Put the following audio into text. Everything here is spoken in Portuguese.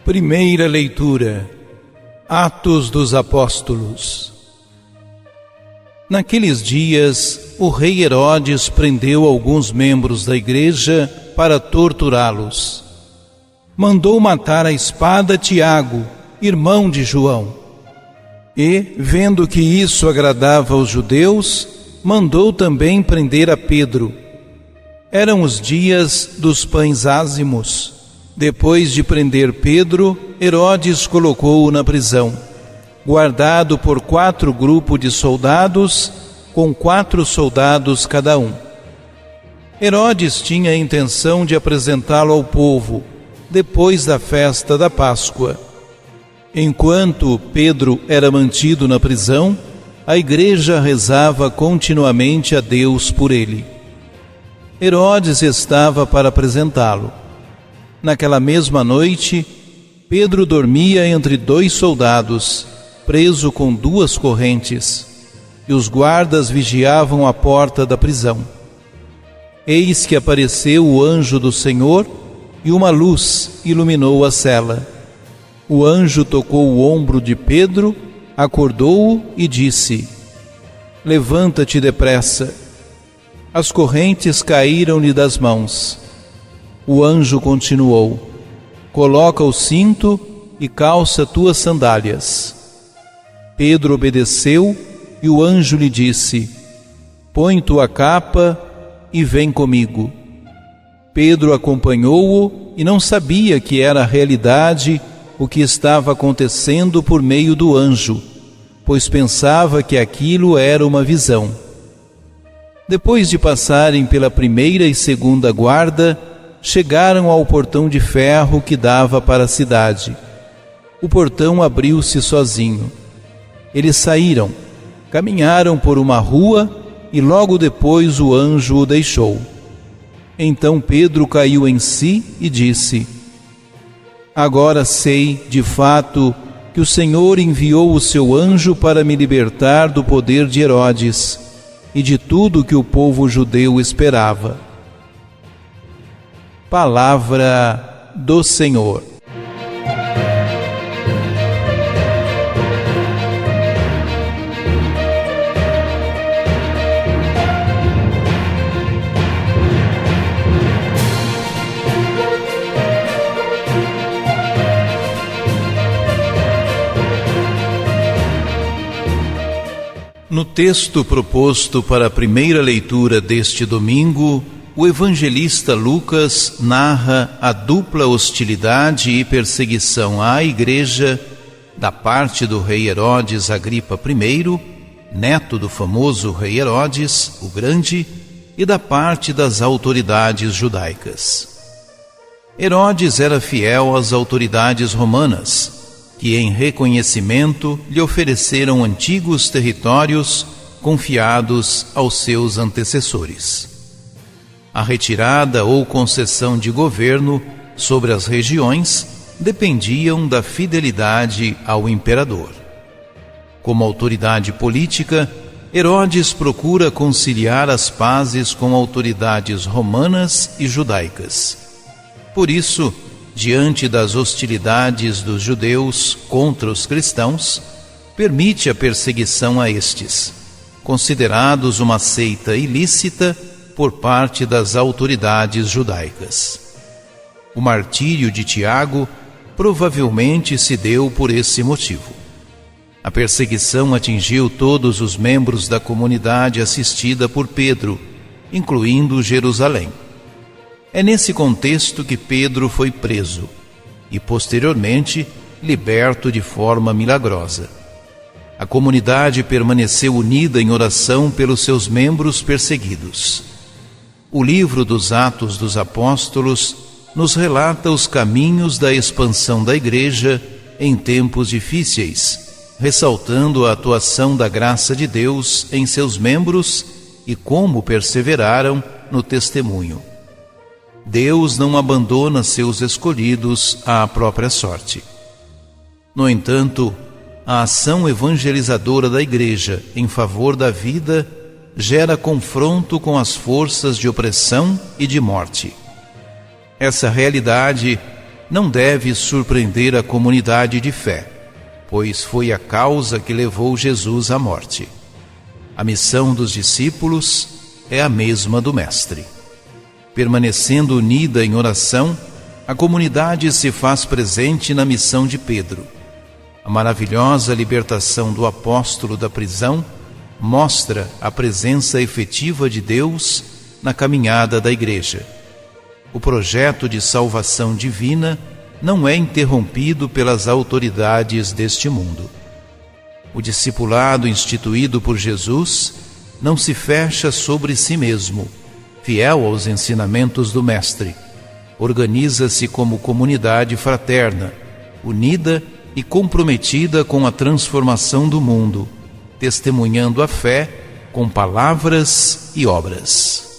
Primeira leitura. Atos dos Apóstolos. Naqueles dias, o rei Herodes prendeu alguns membros da igreja para torturá-los. Mandou matar à espada Tiago, irmão de João. E, vendo que isso agradava aos judeus, mandou também prender a Pedro. Eram os dias dos pães ázimos. Depois de prender Pedro, Herodes colocou-o na prisão, guardado por 4 grupos de soldados, com 4 soldados cada um. Herodes tinha a intenção de apresentá-lo ao povo, depois da festa da Páscoa. Enquanto Pedro era mantido na prisão, a igreja rezava continuamente a Deus por ele. Herodes estava para apresentá-lo. Naquela mesma noite, Pedro dormia entre 2 soldados, preso com 2 correntes, e os guardas vigiavam a porta da prisão. Eis que apareceu o anjo do Senhor, e uma luz iluminou a cela. O anjo tocou o ombro de Pedro, acordou-o e disse: "Levanta-te depressa." As correntes caíram-lhe das mãos. O anjo continuou: "Coloca o cinto e calça tuas sandálias." Pedro obedeceu e o anjo lhe disse: "Põe tua capa e vem comigo." Pedro acompanhou-o e não sabia que era realidade o que estava acontecendo por meio do anjo, pois pensava que aquilo era uma visão. Depois de passarem pela primeira e segunda guarda, chegaram ao portão de ferro que dava para a cidade. O portão abriu-se sozinho. Eles saíram, caminharam por uma rua e logo depois o anjo o deixou. Então Pedro caiu em si e disse: "Agora sei, de fato, que o Senhor enviou o seu anjo para me libertar do poder de Herodes e de tudo que o povo judeu esperava." Palavra do Senhor. No texto proposto para a primeira leitura deste domingo, o evangelista Lucas narra a dupla hostilidade e perseguição à igreja da parte do rei Herodes Agripa I, neto do famoso rei Herodes, o Grande, e da parte das autoridades judaicas. Herodes era fiel às autoridades romanas, que em reconhecimento lhe ofereceram antigos territórios confiados aos seus antecessores. A retirada ou concessão de governo sobre as regiões dependiam da fidelidade ao imperador. Como autoridade política, Herodes procura conciliar as pazes com autoridades romanas e judaicas. Por isso, diante das hostilidades dos judeus contra os cristãos, permite a perseguição a estes, considerados uma seita ilícita por parte das autoridades judaicas. O martírio de Tiago provavelmente se deu por esse motivo. A perseguição atingiu todos os membros da comunidade assistida por Pedro, incluindo Jerusalém. É nesse contexto que Pedro foi preso e, posteriormente, liberto de forma milagrosa. A comunidade permaneceu unida em oração pelos seus membros perseguidos. O livro dos Atos dos Apóstolos nos relata os caminhos da expansão da igreja em tempos difíceis, ressaltando a atuação da graça de Deus em seus membros e como perseveraram no testemunho. Deus não abandona seus escolhidos à própria sorte. No entanto, a ação evangelizadora da igreja em favor da vida gera confronto com as forças de opressão e de morte. Essa realidade não deve surpreender a comunidade de fé, pois foi a causa que levou Jesus à morte. A missão dos discípulos é a mesma do Mestre. Permanecendo unida em oração, a comunidade se faz presente na missão de Pedro. A maravilhosa libertação do apóstolo da prisão mostra a presença efetiva de Deus na caminhada da Igreja. O projeto de salvação divina não é interrompido pelas autoridades deste mundo. O discipulado instituído por Jesus não se fecha sobre si mesmo, fiel aos ensinamentos do Mestre. Organiza-se como comunidade fraterna, unida e comprometida com a transformação do mundo, testemunhando a fé com palavras e obras.